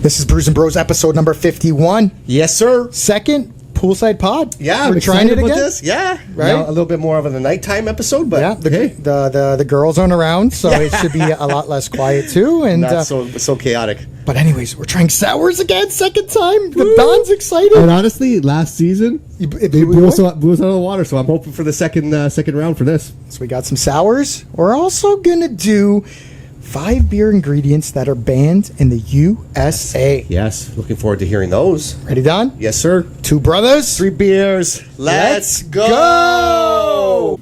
This is Brews N Bros episode number 51. Yes, sir. Second Poolside Pod. Yeah, we're trying it again. This. Yeah, right. Now, a little bit more of a nighttime episode, but yeah, the girls aren't around, so it should be a lot less quiet too, and not so chaotic. But anyways, we're trying sours again, second time. The Don's excited. And honestly, last season they blew us out of the water, so I'm hoping for the second round for this. So we got some sours. We're also gonna do 5 beer ingredients that are banned in the USA. Yes, looking forward to hearing those. Ready, Don? Yes, sir. 2 brothers, 3 beers. Let's go!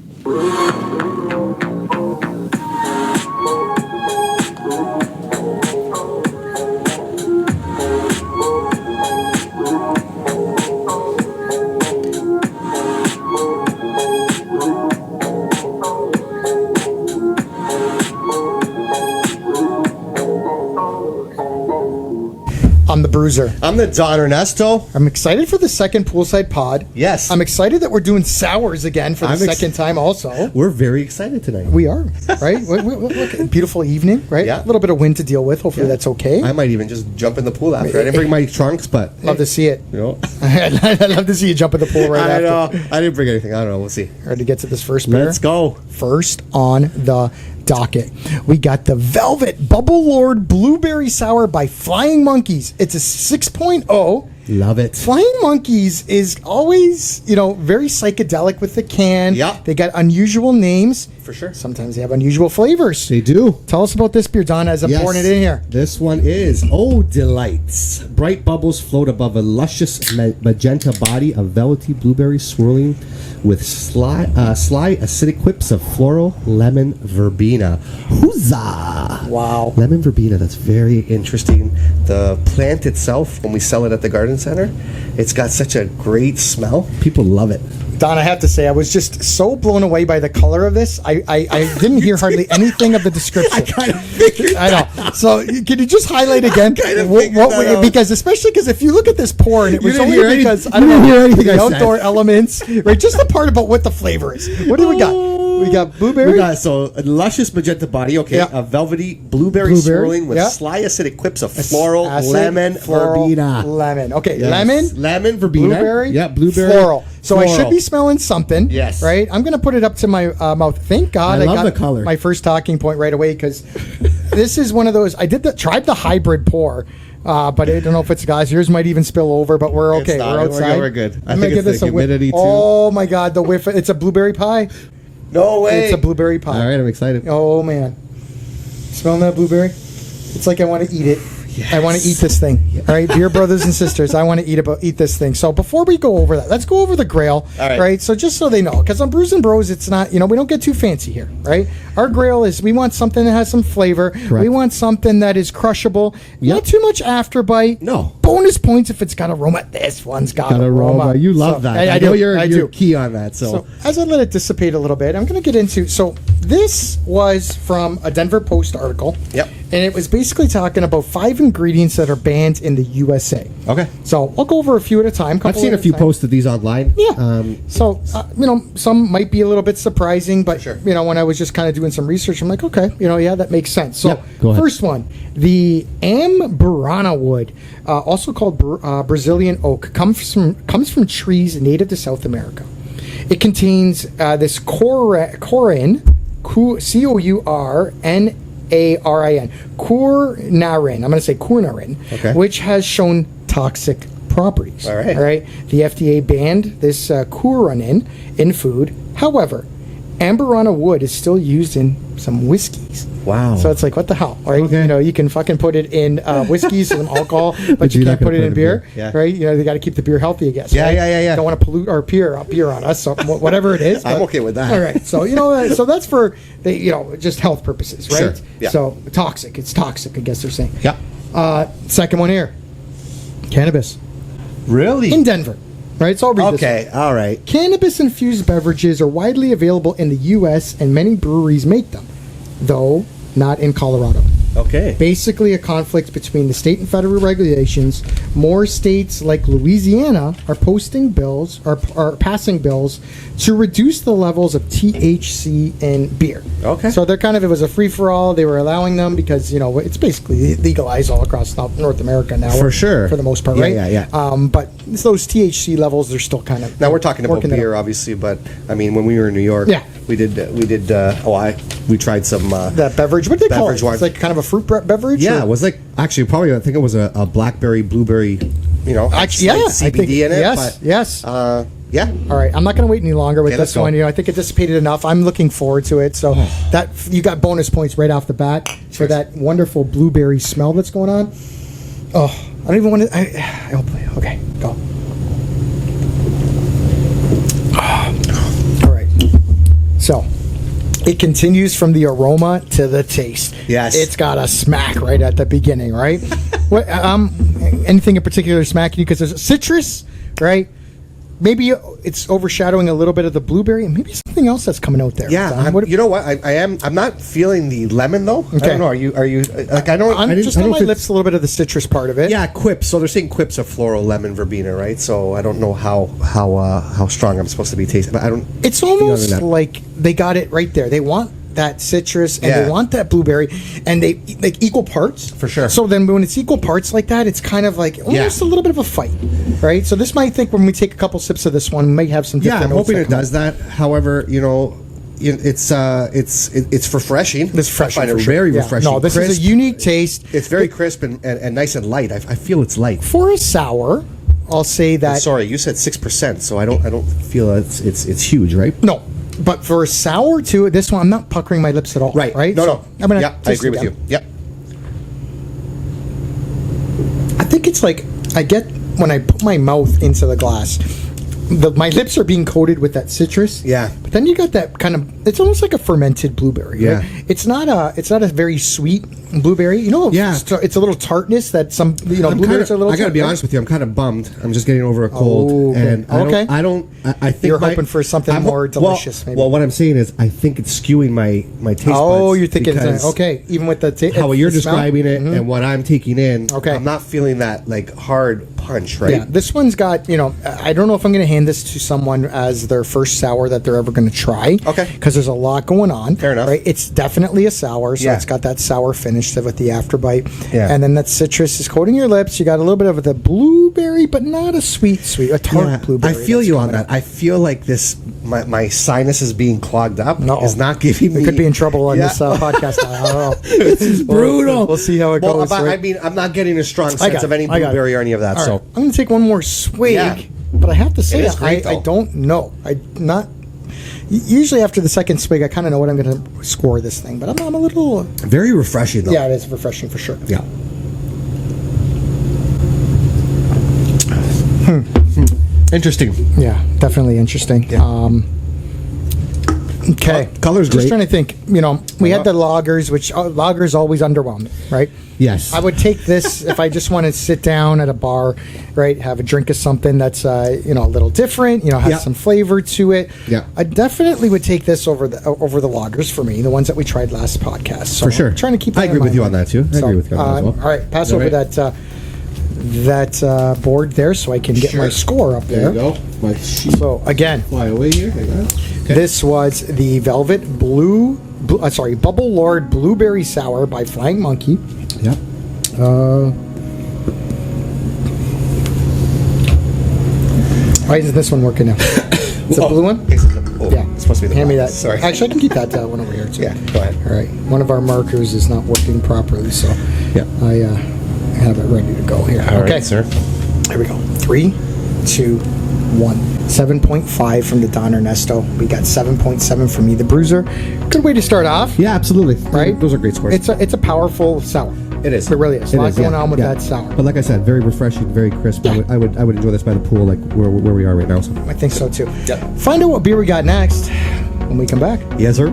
I'm the Bruiser. I'm the Don Ernesto. I'm excited for the second Poolside Pod. Yes. I'm excited that we're doing sours again for the second time also. We're very excited tonight. We are, right? Look, beautiful evening, right? Yeah. A little bit of wind to deal with. Hopefully that's okay. I might even just jump in the pool after. I didn't bring my trunks, but... Love to see it. You know? I'd love to see you jump in the pool right after. I know. I didn't bring anything. I don't know. We'll see. Ready to get to this first beer? Let's go. First on the docket, we got the Velvet Bubble Lord Blueberry Sour by Flying Monkeys. It's a 6.0. Love it. Flying Monkeys is always, very psychedelic with the can. Yeah. They got unusual names. For sure. Sometimes they have unusual flavors. They do. Tell us about this beer, Don, as I'm pouring it in here. This one is Oh Delights. Bright bubbles float above a luscious magenta body of velvety blueberry swirling with sly acidic quips of floral lemon verbena. Huzzah! Wow. Lemon verbena, that's very interesting. The plant itself, when we sell it at the garden center, it's got such a great smell. People love it. Don, I have to say, I was just so blown away by the color of this. I didn't hear hardly anything of the description. I kind of figured I know. So can you just highlight again? Because especially because if you look at this pour, and it was only because I don't know the outdoor elements, right? Just the part about what the flavor is. What do we got? We got blueberry. We got a luscious magenta body. Okay, yeah. A velvety blueberry swirling with sly acidic quips of floral lemon verbena. Lemon. Okay, yes. lemon verbena. Blueberry. Yeah, blueberry. Floral. So I should be smelling something. Yes. Right. I'm gonna put it up to my mouth. Thank God I got love the color. My first talking point right away because this is one of those. I tried the hybrid pour. But I don't know if it's guys. Yours might even spill over, but we're okay. We're outside. We're good. I'm gonna give this a humidity whiff. too. Oh my God, the whiff! It's a blueberry pie. No way! It's a blueberry pie. All right, I'm excited. Oh man, smelling that blueberry? It's like I want to eat it. Yes. I want to eat this thing. All right, dear brothers and sisters, I want to eat this thing. So before we go over that, let's go over the grail. All right. So just so they know, because on Brews N Bros, it's not, we don't get too fancy here, right? Our grail is we want something that has some flavor. Correct. We want something that is crushable. Yep. Not too much afterbite. No. Bonus points if it's got aroma. This one's got aroma. You love that. I know do. you're key on that. So as I let it dissipate a little bit, I'm going to get into. So this was from a Denver Post article. Yep. And it was basically talking about 5 ingredients that are banned in the USA. Okay. So I'll go over a few at a time. I've seen a few posts of these online. Yeah. Some might be a little bit surprising, but sure. When I was just kind of doing some research, I'm like, okay, that makes sense. So go ahead. First one, the Amburana wood, also called Brazilian oak, comes from trees native to South America. It contains this courarin, cournarin. I'm going to say cournarin, which has shown toxic properties. All right. The FDA banned this cournarin in food. However, Amburana wood is still used in some whiskeys. Wow. So it's like, what the hell, right? Okay. You can fucking put it in whiskeys, some alcohol, but you can't put it in beer, right? They got to keep the beer healthy, I guess. Yeah, right? yeah. Don't want to pollute our beer on us, so whatever it is. I'm okay with that. All right. So, so that's for, just health purposes, right? Sure. Yeah. So toxic. It's toxic, I guess they're saying. Yeah. Second one here. Cannabis. Really? In Denver. Right, so I'll read this. Okay, all right. Cannabis-infused beverages are widely available in the U.S., and many breweries make them, though not in Colorado. Okay. Basically a conflict between the state and federal regulations. More states like Louisiana are passing bills to reduce the levels of THC in beer. Okay. So it was a free-for-all. They were allowing them because, it's basically legalized all across North America now. For sure. For the most part, right? Yeah. But those THC levels, they're still kind of... Now, we're talking about beer, obviously, but, I mean, when we were in New York, we tried some... that beverage, what do they call it? Wine. It's like kind of a fruit beverage? Yeah, it was like, actually, probably, I think it was a blackberry, blueberry, Actually, like CBD in it. Yes. Yeah. All right, I'm not going to wait any longer with let's this go. one. I think it dissipated enough. I'm looking forward to it. So that you got bonus points right off the bat for that wonderful blueberry smell that's going on. Oh, I don't even want to. Okay, go. All right. So it continues from the aroma to the taste. Yes. It's got a smack right at the beginning, right? What? Anything in particular smacking you? Because there's citrus, right? Maybe it's overshadowing a little bit of the blueberry, and maybe something else that's coming out there. Yeah, you know what? I'm not feeling the lemon though. Okay. I don't know. Are you? Like I don't. I'm just on my if lips a little bit of the citrus part of it. Yeah, quips. So they're saying quips of floral, lemon, verbena, right? So I don't know how strong I'm supposed to be tasting. But I don't. It's almost like they got it right there. They want that citrus and they want that blueberry, and they like equal parts for sure. So then when it's equal parts like that, it's kind of like almost a little bit of a fight, right? So this might think when we take a couple sips of this one, we might have some different. I'm hoping it does that. However, it's refreshing. It's fresh. I find it very refreshing. No, this is a unique taste. It's very crisp and nice and light. I feel it's light for a sour. I'll say that. Sorry, you said 6%, so I don't feel it's huge, right? No. But for a sour too, this one I'm not puckering my lips at all. Right. No. I'm gonna I agree with you. Yep. I think it's like I get when I put my mouth into the glass, my lips are being coated with that citrus. Yeah. But then you got that kind of. It's almost like a fermented blueberry. Yeah. Right? It's not a very sweet blueberry. It's a little tartness that some blueberries are a little. I got to be honest with you. I'm kind of bummed. I'm just getting over a cold, and I think you're hoping for something more delicious. Maybe. Well, what I'm saying is, I think it's skewing my taste buds. Oh, you're thinking okay. Even with the how you're describing it and what I'm taking in. Okay. I'm not feeling that like hard punch, right? Yeah, this one's got, I don't know if I'm going to hand this to someone as their first sour that they're ever going to try. Okay. Because there's a lot going on. Fair enough. Right? It's definitely a sour, so it's got that sour finish with the afterbite. Yeah. And then that citrus is coating your lips. You got a little bit of the blueberry, but not a sweet, a tart blueberry. I feel you on that. I feel like my sinus is being clogged up. Is not giving me. We could be in trouble on this podcast. I don't know. This is brutal. We'll see how it goes. I mean, I'm not getting a strong sense of any blueberry or any of that. All So right. I'm going to take one more swig, but I have to say, I don't know. Usually after the second swig, I kind of know what I'm going to score this thing, but I'm a little... Very refreshing, though. Yeah, it is refreshing for sure. Yeah. Interesting. Yeah, definitely interesting. Yeah. Okay. Color's great. Just trying to think, we had the lagers, which lagers always underwhelming, right? Yes. I would take this if I just want to sit down at a bar, right? Have a drink of something that's, a little different, has some flavor to it. Yeah. I definitely would take this over the lagers for me, the ones that we tried last podcast. So for sure. I'm trying to keep that I agree with you on that, too. I agree with you on that as well. All right. Pass over that board there so I can get my score up there. There you go. My sheet. So, again. Fly away here. Okay. This was the Bubble Lord Blueberry Sour by Flying Monkey. Yep. Why isn't this one working now? It's a blue one? Yeah. It's supposed to be the Hand me black. that. Sorry. Actually, I can keep that one over here, too. Yeah, go ahead. All right. One of our markers is not working properly, so I have it ready to go here. All right, sir. Here we go. 3, 2, 1. 7.5 from the Don Ernesto. We got 7.7 from me, the Bruiser. Good way to start off. Yeah, absolutely. Right? Those are great scores. It's a powerful sour. It is. It really is. A lot going on with that sour. But like I said, very refreshing, very crisp. Yeah. I would enjoy this by the pool, like where we are right now. So. I think so too. Yep. Find out what beer we got next when we come back. Yes, sir.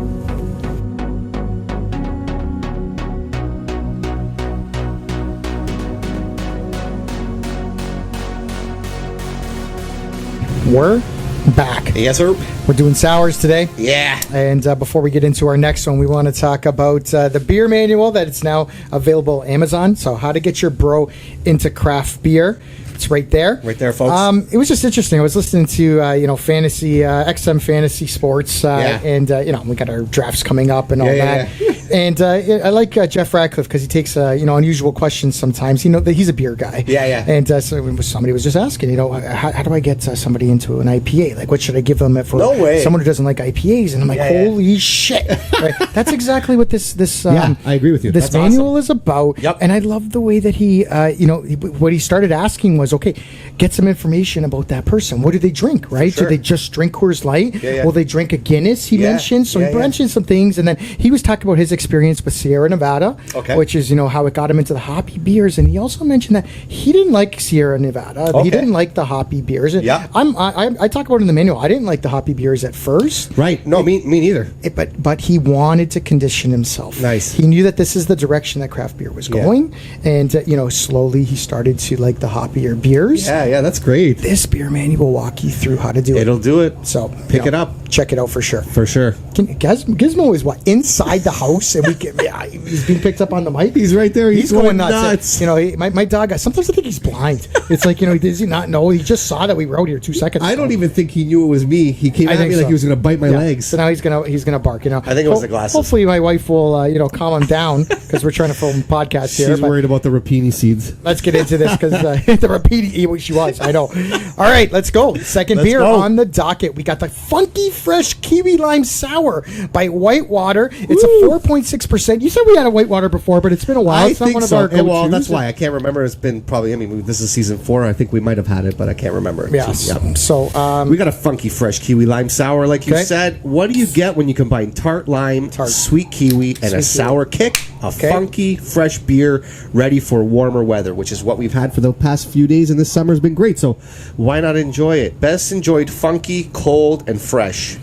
Back. Yes, sir. We're doing sours today. Yeah. And before we get into our next one, we want to talk about the beer manual that it's now available on Amazon. So how to get your bro into craft beer. It's right there. Right there, folks. It was just interesting. I was listening to, fantasy, XM Fantasy Sports, and, we got our drafts coming up and all that. Yeah. And I like Jeff Radcliffe because he takes, unusual questions sometimes. That he's a beer guy. Yeah. And so somebody was just asking, how do I get somebody into an IPA? Like, what should I give them for someone who doesn't like IPAs? And I'm like, holy shit. Right? That's exactly what this I agree with you. This manual is about. Yep. And I love the way that he, what he started asking was, okay, get some information about that person. What do they drink, right? Sure. Do they just drink Coors Light? Will they drink a Guinness, he mentioned? So he mentioned some things, and then he was talking about his experience with Sierra Nevada, which is, how it got him into the hoppy beers, and he also mentioned that he didn't like Sierra Nevada. He didn't like the hoppy beers. Yeah. I talk about it in the manual. I didn't like the hoppy beers at first. Right. No, me neither. But he wanted to condition himself. Nice. He knew that this is the direction that craft beer was going, and, slowly he started to like the hoppier beers. Yeah, that's great. This beer manual will walk you through how to do it. It'll do it. So pick it up. Check it out for sure. For sure. Gizmo is inside the house, and he's being picked up on the mic. He's right there. He's going nuts. My dog. Sometimes I think he's blind. It's like does he not know? He just saw that we were out here 2 seconds ago. I don't even think he knew it was me. He came at me like he was going to bite my legs. So now he's gonna bark. I think it was the glasses. Hopefully my wife will calm him down because we're trying to film a podcast here. She's worried about the rapini seeds. Let's get into this because the rapini. She was. I know. All right, let's go. Second beer on the docket. We got the Funky Fresh Kiwi Lime Sour by WhiteWater. It's a 4.6%. You said we had a WhiteWater before, but it's been a while. It's not one of our go-tos. Well, that's why I can't remember. It's been probably. This is season 4. I think we might have had it, but I can't remember. Yes. So we got a Funky Fresh Kiwi Lime Sour, like you said. What do you get when you combine tart lime, sweet kiwi, and a sour kick? A funky fresh beer ready for warmer weather, which is what we've had for the past few days, and this summer's been great. So why not enjoy it? Best enjoyed funky, cold, and fresh.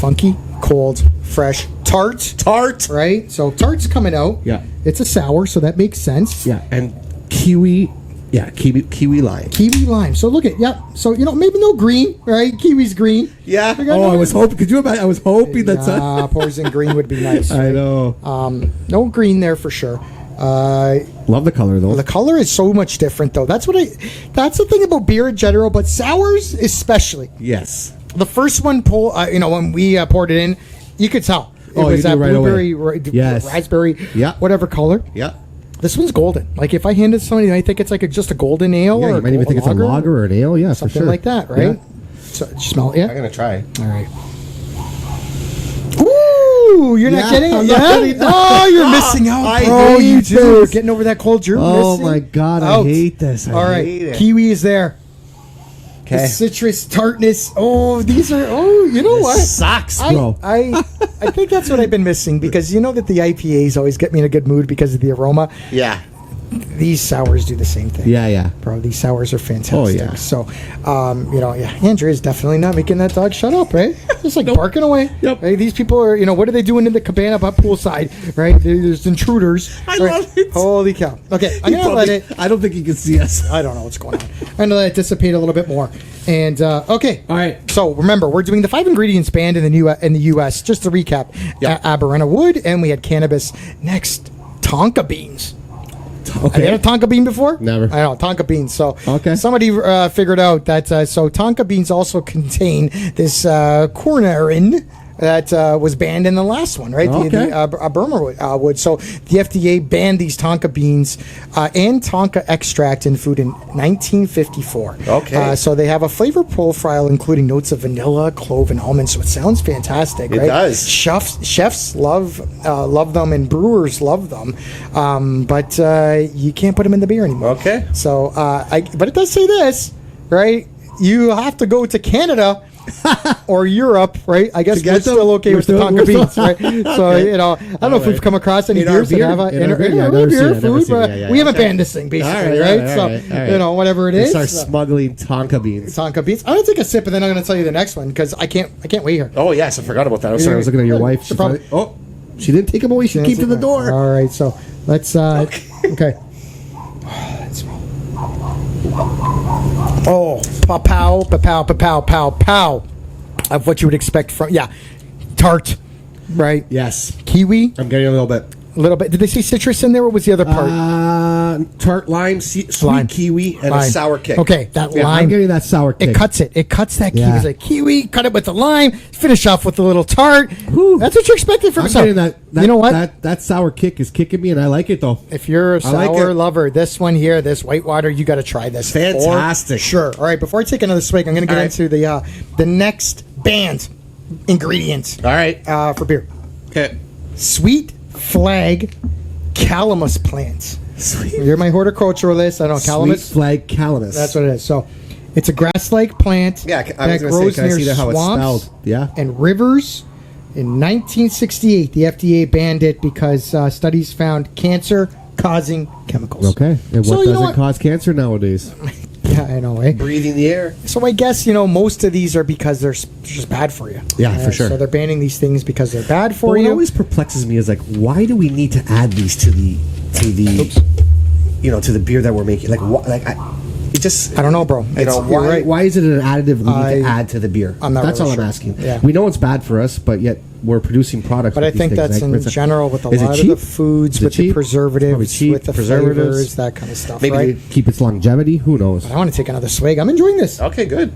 Funky, cold, fresh, tart. Right? So tart's coming out. Yeah. It's a sour, so that makes sense. Yeah. And kiwi. Yeah, kiwi lime. Kiwi lime. So look at So maybe no green, right? Kiwi's green. Yeah. I was hoping. Could you imagine? I was hoping that. Poison green would be nice. Right? I know. No green there for sure. Love the color though. The color is so much different though. That's the thing about beer in general, but sours especially. Yes. The first one, when we poured it in, you could tell. It was that right blueberry, raspberry, whatever color. Yeah. This one's golden. Like if I handed somebody, I think it's like just a golden ale, or you might even think it's a lager or an ale. Yeah, something for sure. like that, right? Yeah. So did you smell it? Yeah. I'm gonna try. All right. Ooh, you're not getting it yet? Oh, you're missing out, bro. You too. Getting over that cold. You're missing. My God, I hate this. All right, kiwi is there. Okay. The citrus tartness. Oh, these are. Oh, you know what? Sucks, bro. I think that's what I've been missing because you know that the IPAs always get me in a good mood because of the aroma. Yeah. These sours do the same thing. Yeah. Bro, these sours are fantastic. Oh, yeah. So, Andrea is definitely not making that dog shut up, right? Just like barking away. Yep. Right? These people are, what are they doing in the cabana up Poolside, right? There's intruders. I love it. Holy cow. Okay, I'm going to let it. I don't think he can see us. I don't know what's going on. I'm going to let it dissipate a little bit more. And, okay. All right. So, remember, we're doing the 5 ingredients banned in the U.S. Just to recap. Aberrana wood, and we had cannabis. Next, tonka beans. Okay. Have you had a tonka bean before? Never. I know, tonka beans. So somebody figured out that so tonka beans also contain this cornarin that was banned in the last one, right? The Burma wood. So the FDA banned these tonka beans and tonka extract in food in 1954. Okay. So they have a flavor profile including notes of vanilla, clove, and almond. So it sounds fantastic, right? It does. Chefs love them, and brewers love them, but you can't put them in the beer anymore. Okay. So, but it does say this, right? You have to go to Canada or Europe, right? I guess we're still okay with the tonka beans, right? So, I don't know if we've come across any beers that have beer food, but we haven't banned this thing, basically, right? So, whatever it is. Start smuggling tonka beans. I'm going to take a sip, and then I'm going to tell you the next one, because I can't wait here. Oh, yes, I forgot about that. I was looking at your wife. She didn't take them away. She came to the door. All right, so let's, okay. Oh, pow, pow, pow, pow, pow, pow. of what you would expect from tart, right? Yes. Kiwi. I'm getting a little bit. A little bit. Did they say citrus in there? What was the other part? Tart, lime, sweet lime. kiwi, and lime. a sour kick. Okay, that lime. I'm getting that sour kick. It cuts it. It cuts that kiwi. Yeah. It's like kiwi, cut it with the lime, finish off with a little tart. Whew. That's what you're expecting from I'm sour. getting that. You know what? That sour kick is kicking me, and I like it, though. If you're a sour lover, this one here, this WhiteWater, you got to try this. Fantastic. Sure. All right, before I take another swig, I'm going to get into the next band ingredients. All right. For beer. Okay. Sweet flag calamus plants. Sweet. You're my horticulturalist. I don't know calamus. Sweet flag calamus. That's what it is. So, it's a grass-like plant Yeah, I that was grows can I near see how it's swamps spelled? Yeah. and rivers. In 1968, the FDA banned it because studies found cancer-causing chemicals. Okay. And So, what you know doesn't cause cancer nowadays? Yeah, I know, eh? Breathing the air. So I guess, most of these are because they're just bad for you. Yeah, for sure. So they're banning these things because they're bad for What you. always perplexes me is like, why do we need to add these to the To the beer that we're making. Like, it just. I don't know, bro. You're right. why is it an additive we need to add to the beer? I'm not That's really all sure. I'm asking. Yeah. We know it's bad for us, but yet we're producing products. But I with these think things, that's right? in It's general with a is it lot of cheap? the foods, Is it with the cheap? Probably preservatives, cheap. with the Preservatives. flavors, that kind of stuff, Maybe right? Keep its longevity. Who knows? I want to take another swig. I'm enjoying this. Okay, good.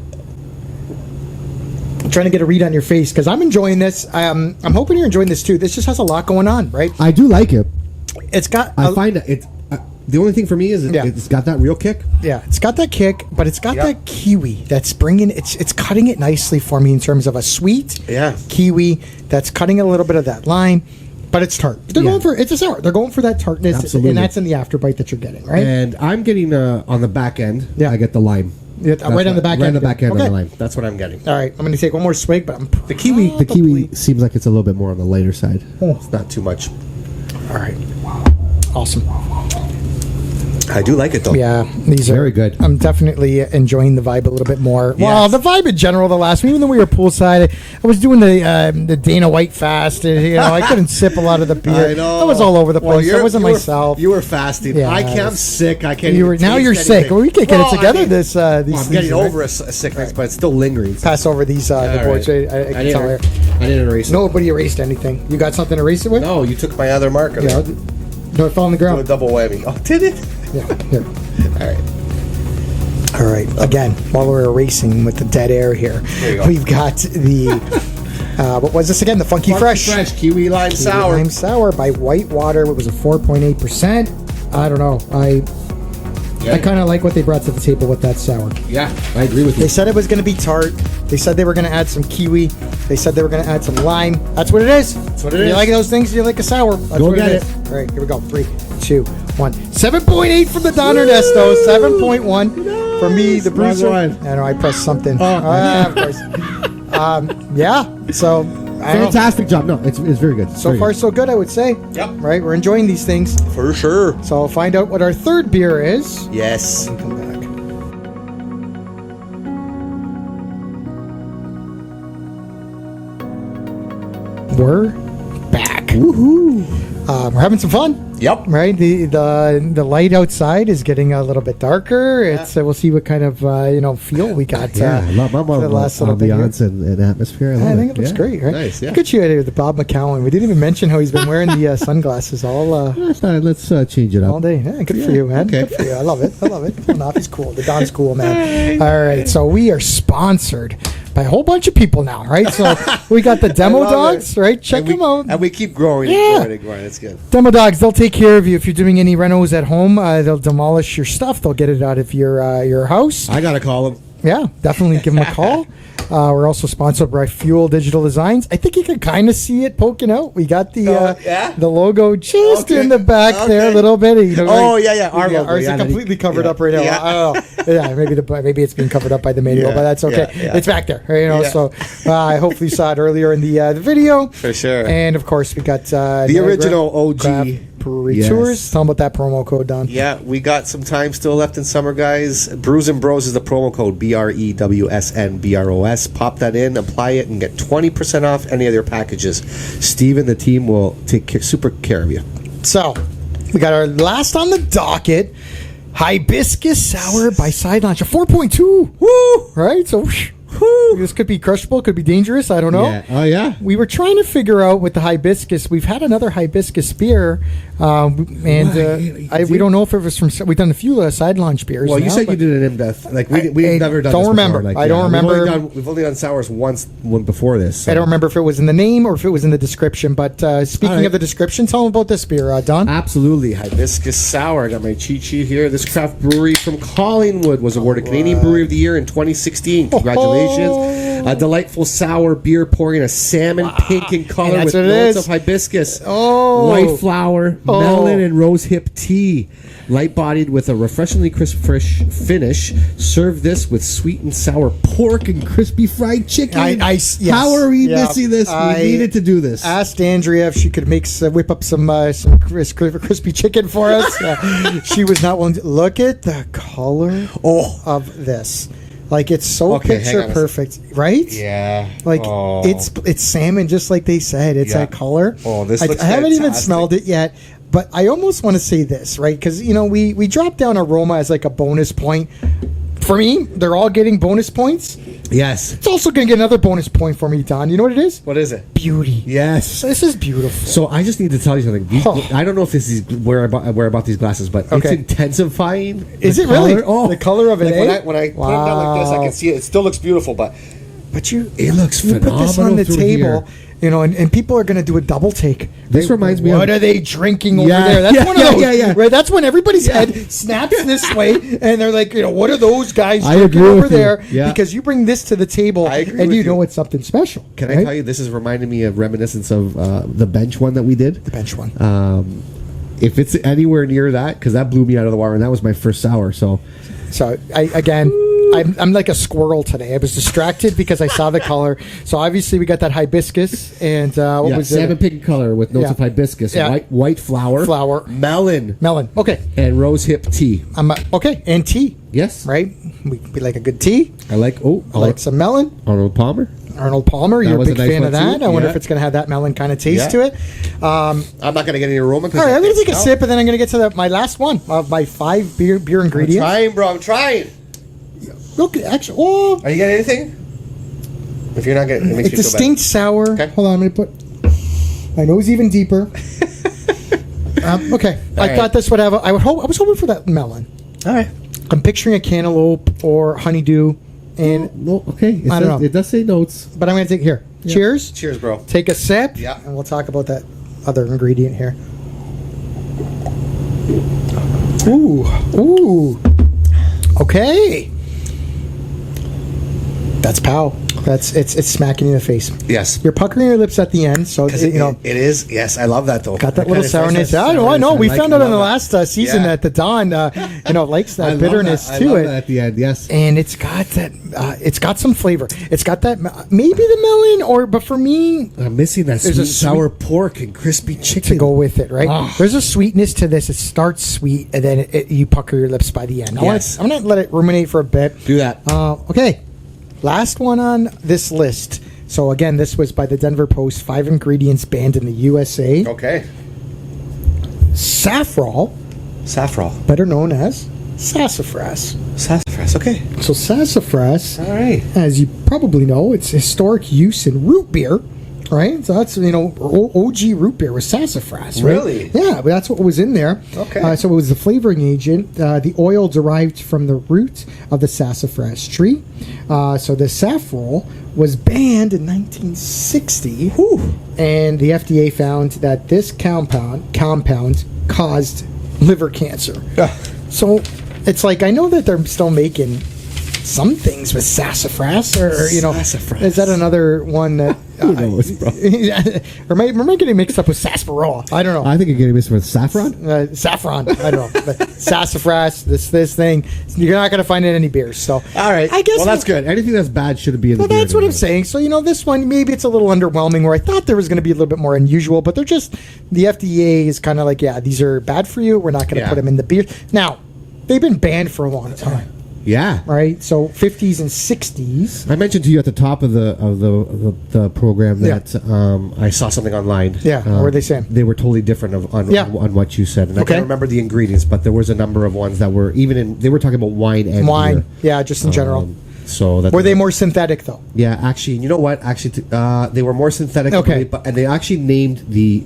I'm trying to get a read on your face because I'm enjoying this. I'm hoping you're enjoying this too. This just has a lot going on, right? I do like it. It's got. I find it. The only thing for me is Yeah. it's got that real kick. Yeah, it's got that kick, but it's got Yep. that kiwi that's bringing it's cutting it nicely for me in terms of a sweet kiwi that's cutting a little bit of that lime, but it's tart. They're going for it's a sour. They're going for that tartness, Absolutely. and that's in the afterbite that you're getting, right? And I'm getting on the back end. Yeah. I get the lime. Yeah, right on the back Right end. on the back end Okay. of the lime. That's what I'm getting. All right, I'm going to take one more swig, but I'm The kiwi. The kiwi seems like it's a little bit more on the lighter side. It's not too much. all right. Awesome. I do like it though. Yeah, these are Very good. I'm definitely enjoying the vibe a little bit more. Yes. Well, the vibe in general, the last even though we were poolside, I was doing the Dana White fast, and I couldn't sip a lot of the beer. I know. I was all over the place. I wasn't you were- myself. You were fasting. Yeah, I can't. I'm sick. I can't. You were even now taste you're sick. anything. Well, we can't get Well, it together. I mean, These I'm seasons, getting right? over a sickness, but it's still lingering. Pass over these the All boards. right. I can tell here. I didn't erase it. Nobody erased anything. You got something to erase it with? No, you took my other marker. Yeah. No, it fell on the Do a ground. double whammy. Oh, did it? Yeah. Here. All right. All right. Again, while we're erasing with the dead air here, There you go. we've got the what was this again? The Funky Fresh. Kiwi lime sour. Lime Sour by WhiteWater. It was a 4.8%. I don't know. I kind of like what they brought to the table with that sour. Yeah, I agree with you. They said it was going to be tart. They said they were going to add some kiwi. They said they were going to add some lime. That's what it is. That's what it You is. like those things? You like a sour? That's Go what get it is. All right, here we go. 3, 2, 1. 7.8 from the Don Ernesto. 7.1 for me. The Wrong Brews. one. I know I pressed something. Of course. Yeah. So. I don't know. Fantastic job. No, it's very good. So far, so good, I would say. Yep. Right? We're enjoying these things. For sure. So I'll find out what our third beer is. Yes. Come back. We're back. Woohoo! We're having some fun. Yep. Right, the light outside is getting a little bit darker. It's we'll see what kind of feel we got. Yeah, I love for the last little bit here. ambiance and atmosphere. I think it looks great, right? Nice, yeah. Look at you here with Bob McCowan. We didn't even mention how he's been wearing the sunglasses all Let's change it all up. day. Yeah, good for you, man. okay. Good for you. I love it. Come on, he's cool. The Don's cool, man. All right, so we are sponsored by a whole bunch of people now, right? So we got the Demo love Dogs, right? Check And them out. And we keep growing Yeah. and growing. It's good. Demo Dogs, they'll take care of you if you're doing any renos at home. They'll demolish your stuff. They'll get it out of your house. I gotta call him. Yeah, definitely give them a call. We're also sponsored by Fuel Digital Designs. I think you can kind of see it poking out. We got the the logo just in the back there a little bit. Oh, yeah. Our logo. Ours is Yeah, completely covered up right now. Yeah. I don't know. Yeah, maybe it's being covered up by the manual, Yeah, but that's okay. yeah. It's back there. Right, Yeah. So I hopefully you saw it earlier in the video. For sure. And of course, we got The original OG. Craft Brewery Yes. Tours. Tell them about that promo code, Don. Yeah, we got some time still left in summer, guys. Brews N Bros is the promo code BREWSNBROS. Pop that in, apply it, and get 20% off any of their packages. Steve and the team will take super care of you. So, we got our last on the docket, Hibiscus Sour by Sidelaunch, a 4.2. Woo! Right? So, This could be crushable, could be dangerous. I don't know. Yeah. Oh, yeah. We were trying to figure out with the hibiscus. We've had another hibiscus beer, we don't know if it was from. We've done a few Sidelaunch beers. Well, you said you did an in-depth. Like we've never done. Don't this remember. Before. I don't remember. We've only done sours one before this. So. I don't remember if it was in the name or if it was in the description. But speaking of the description, tell them about this beer, Don. Absolutely, hibiscus sour. I got my cheat sheet here. This craft brewery from Collingwood was awarded Canadian Brewery of the Year in 2016. Congratulations! A delightful sour beer pouring a salmon pink in color with notes of hibiscus, white flower, melon, and rosehip tea. Light-bodied with a refreshingly crisp, fresh finish. Serve this with sweet and sour pork and crispy fried chicken. Yes. How are we missing this? We needed to do this. Asked Andrea if she could whip up some crispy chicken for us. She was not willing to. Look at the color of this. Like, it's so picture perfect, right? Yeah. Like, it's salmon, just like they said. It's that color. Oh, this looks I haven't even smelled it yet. But I almost want to say this, right? Because, we dropped down aroma as like a bonus point. For me, they're all getting bonus points. Yes. It's also going to get another bonus point for me, Don. You know what it is? What is it? Beauty. Yes. This is beautiful. So I just need to tell you something. I don't know if this is where I bought these glasses, but it's intensifying. Is it color. really? Oh, the color of it. When I put it down like this, I can see it. It still looks beautiful, but it looks phenomenal. Put this on the table. And people are going to do a double take. This reminds me what are they drinking over there? That's one of those. Right? That's when everybody's head snaps this way, and they're like, what are those guys drinking over there? Yeah. Because you bring this to the table, and you know it's something special. Can I tell you, this is reminding me of reminiscence of the bench one that we did. The bench one. If it's anywhere near that, because that blew me out of the water, and that was my first sour. So I'm like a squirrel today. I was distracted because I saw the color. So obviously we got that hibiscus and what was salmon pink color with notes of hibiscus, white flower, melon, okay, and rosehip tea. Okay, and tea. Yes, right. We like a good tea. I like some melon. Arnold Palmer. You're a big fan of that. I wonder if it's going to have that melon kind of taste to it. I'm not going to get any aroma. All right, I'm going to take a sip, and then I'm going to get to my last one of my 5 beer ingredients. I'm trying. Look, actually, are you getting anything? If you're not getting, it makes it's distinct sour. Okay. Hold on, I'm going to put my nose even deeper. Okay, I thought this would have. I was hoping for that melon. All right, I'm picturing a cantaloupe or honeydew, and okay. I don't know. It does say notes, but I'm going to take here. Yeah. Cheers, bro. Take a sip. Yeah, and we'll talk about that other ingredient here. Ooh. Okay. That's pow. It's smacking you in the face. Yes. You're puckering your lips at the end, so it is. Yes, I love that though. Got that little sourness. I know. We found out in the last season that the Don, likes that bitterness to it. I love that at the end. Yes. And it's got that. It's got some flavor. It's got that. Maybe the melon, but for me, I'm missing that sweet sour pork and crispy chicken to go with it. Right. Oh. There's a sweetness to this. It starts sweet, and then you pucker your lips by the end. Yes. I'm gonna let it ruminate for a bit. Do that. Okay. Last one on this list. So again, this was by the Denver Post. 5 ingredients banned in the USA. Okay. Saffrol, better known as sassafras. Okay. So sassafras. All right. As you probably know, it's historic use in root beer. Right, so that's OG root beer was sassafras. Right? Really? Yeah, but that's what was in there. Okay. So it was the flavoring agent. The oil derived from the root of the sassafras tree. So the saffrol was banned in 1960, and the FDA found that this compound caused liver cancer. So it's like, I know that they're still making some things with sassafras, or sassafras. Is that another one that who knows, bro? or am I getting mixed up with sarsaparilla? I don't know. I think you're getting mixed with saffron. Saffron. I don't know. But sassafras, this thing, you're not going to find it in any beers. So all right, I guess. Well, that's good. Anything that's bad shouldn't be in the beer. That's what I'm saying. So this one, maybe it's a little underwhelming. Where I thought there was going to be a little bit more unusual, but the FDA is kind of like, these are bad for you. We're not going to put them in the beer. Now, they've been banned for a long time. Yeah. Right. So 50s and 60s. I mentioned to you at the top of the program that I saw something online. Yeah. What were they saying? They were totally different on what you said, and I can't remember the ingredients, but there was a number of ones that were they were talking about wine and beer. Yeah, just in general. So that were they more synthetic though? Yeah, actually, you know what? Actually, they were more synthetic. Okay. And they actually named the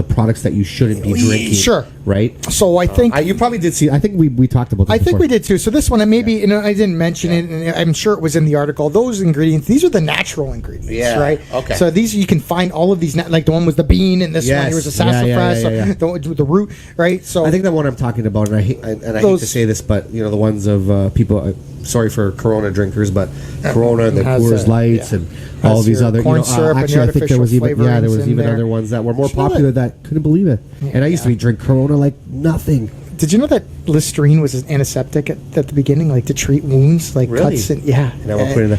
products that you shouldn't be drinking. Sure. Right. So I think you probably did see. I think we talked about this. I think we did too. So this one, and maybe I didn't mention it, and I'm sure it was in the article. Those ingredients, these are the natural ingredients, right? Okay. So these you can find all of these, like the one was the bean, and this one here was the sassafras, the one with the root, right? So I think the one I'm talking about, and I hate to say this, but the ones of people. Sorry for Corona drinkers, but Corona and the Coors Lights and all these other corn syrup actually, and I think there was even there. other ones that were more popular that couldn't believe it. And I used to drink Corona like nothing. Did you know that Listerine was an antiseptic at the beginning, like to treat wounds, like cuts? And Now we're putting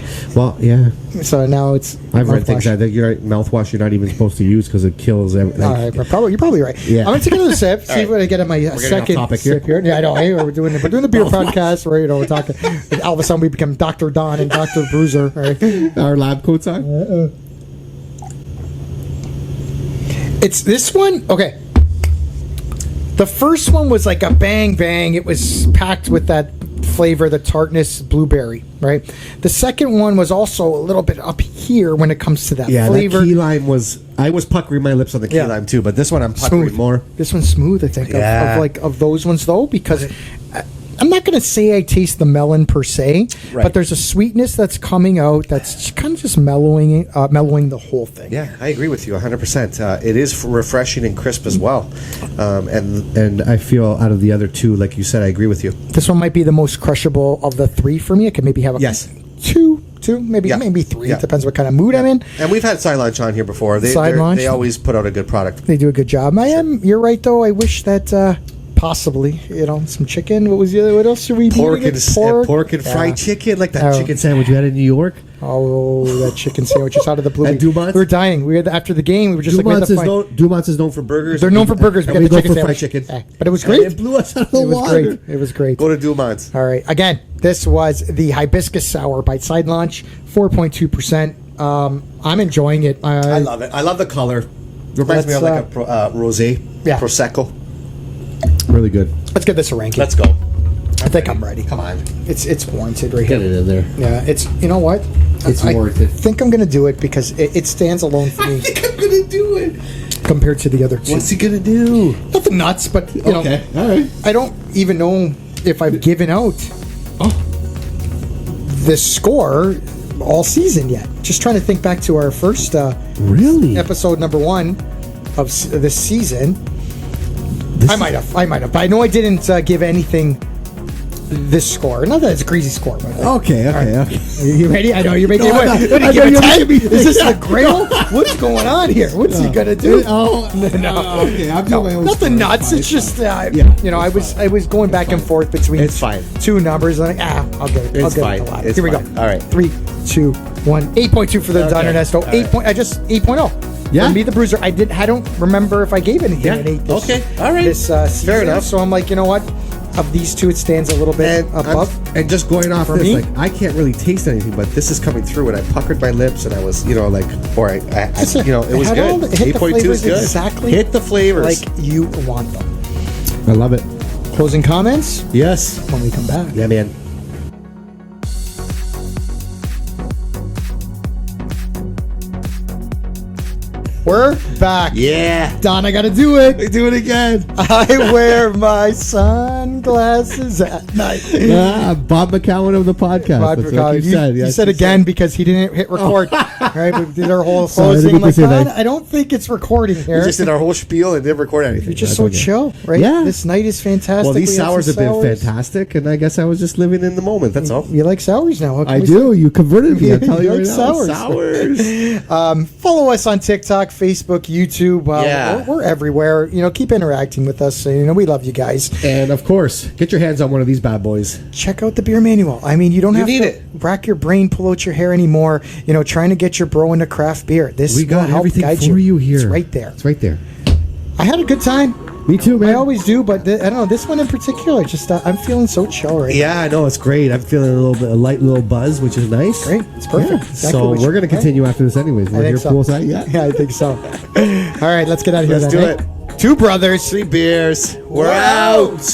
yeah. So now it's. I've read things that mouthwash you're not even supposed to use because it kills everything. All right, you're probably right. Yeah. I'm gonna take another sip. See what I get on my second topic sip here. Yeah, I know. Hey, we're doing the beer podcast. Right? We're talking. And all of a sudden, we become Dr. Don and Dr. Bruiser. Right? Our lab coats on. It's this one. Okay. The first one was like a bang bang. It was packed with that flavor, the tartness blueberry, right? The second one was also a little bit up here when it comes to that flavor. That key lime was. I was puckering my lips on the key lime too, but this one I'm puckering more. This one's smooth, I think, of those ones though, because I'm not going to say I taste the melon per se, but there's a sweetness that's coming out that's kind of just mellowing the whole thing. Yeah, I agree with you 100%. It is refreshing and crisp as well. And I feel out of the other two, like you said, I agree with you. This one might be the most crushable of the three for me. I could maybe have two, maybe three. It depends what kind of mood I'm in. And we've had Sidelaunch on here before. They always put out a good product. They do a good job. You're right, though. I wish that... possibly, some chicken. What else should we be eating? Pork and fried chicken, like that chicken sandwich you had in New York. Oh, that chicken sandwich is out of the blue. And Dumont's? We were dying. After the game, we were just Dumont's is known for burgers. They're known for burgers. We got the chicken sandwich. Fried chicken. But it was great. It blew us out of the water. It was great. Go to Dumont's. All right. Again, this was the Hibiscus Sour by Sidelaunch, 4.2%. I'm enjoying it. I love it. I love the color. Reminds me of like a rosé, prosecco. Really good. Let's get this a ranking. Let's go. I think I'm ready. Come on. It's warranted right here. Get it in there. Yeah, it's, you know what? It's warranted. I think I'm going to do it because it stands alone for me. I think I'm going to do it. Compared to the other two. What's he going to do? Nothing nuts, but, you know. Okay, all right. I don't even know if I've given out the score all season yet. Just trying to think back to our first episode number 1 of this season. I might have. But I know I didn't give anything this score. Not that it's a crazy score. But okay. Are you ready? I know you're making it. What, give it 10? Is this the Grail? What's going on here? What's he going to do? No. Okay, I'm doing my own nothing nuts. It's just, I was going back and forth between two numbers. Like, I'll get it. It's fine. Here we go. All right. 3, 2, 1. 8.2 for the Don Ernesto. 8.0. Yeah. For me, the Bruiser, I don't remember if I gave anything an 8 this season. Fair enough. So I'm like, you know what? Of these two, it stands a little bit above. And just going off for this, me, like, I can't really taste anything, but this is coming through, and I puckered my lips, and I was, it was good. 8.2 is good. Exactly. Hit the flavors like you want them. I love it. Closing comments? Yes. When we come back. Yeah, man. We're back. Yeah. Don, I got to do it. We do it again. I wear my sunglasses at night. Bob McCowan of the podcast. Bob That's McCowan. what you said. You said again because he didn't hit record. Right? We did our whole closing. I'm like, God, I don't think it's recording here. We just did our whole spiel and didn't record anything. You're just so chill, right? Yeah. This night is fantastic. Well, these sours have been fantastic, and I guess I was just living in the moment. That's all. You like sours now? I do. You converted me. I'll tell you like right sours. Sours. Follow us on TikTok, Facebook, YouTube. We're everywhere. Keep interacting with us. We love you guys. And of course, get your hands on one of these bad boys. Check out the beer manual. I mean, you don't have to rack your brain, pull out your hair anymore. Trying to get your bro into craft beer. This we got will everything help guide for you here. It's right there. It's right there. I had a good time. Me too, man. I always do, but I don't know, this one in particular, just I'm feeling so chill right now. Yeah, I know, it's great. I'm feeling a light little buzz, which is nice. Great, it's perfect. Yeah. Exactly so we're going to continue after this anyways. We're here poolside, Yeah, I think so. All right, let's get out of here. Let's do it. 2 brothers, 3 beers. We're out.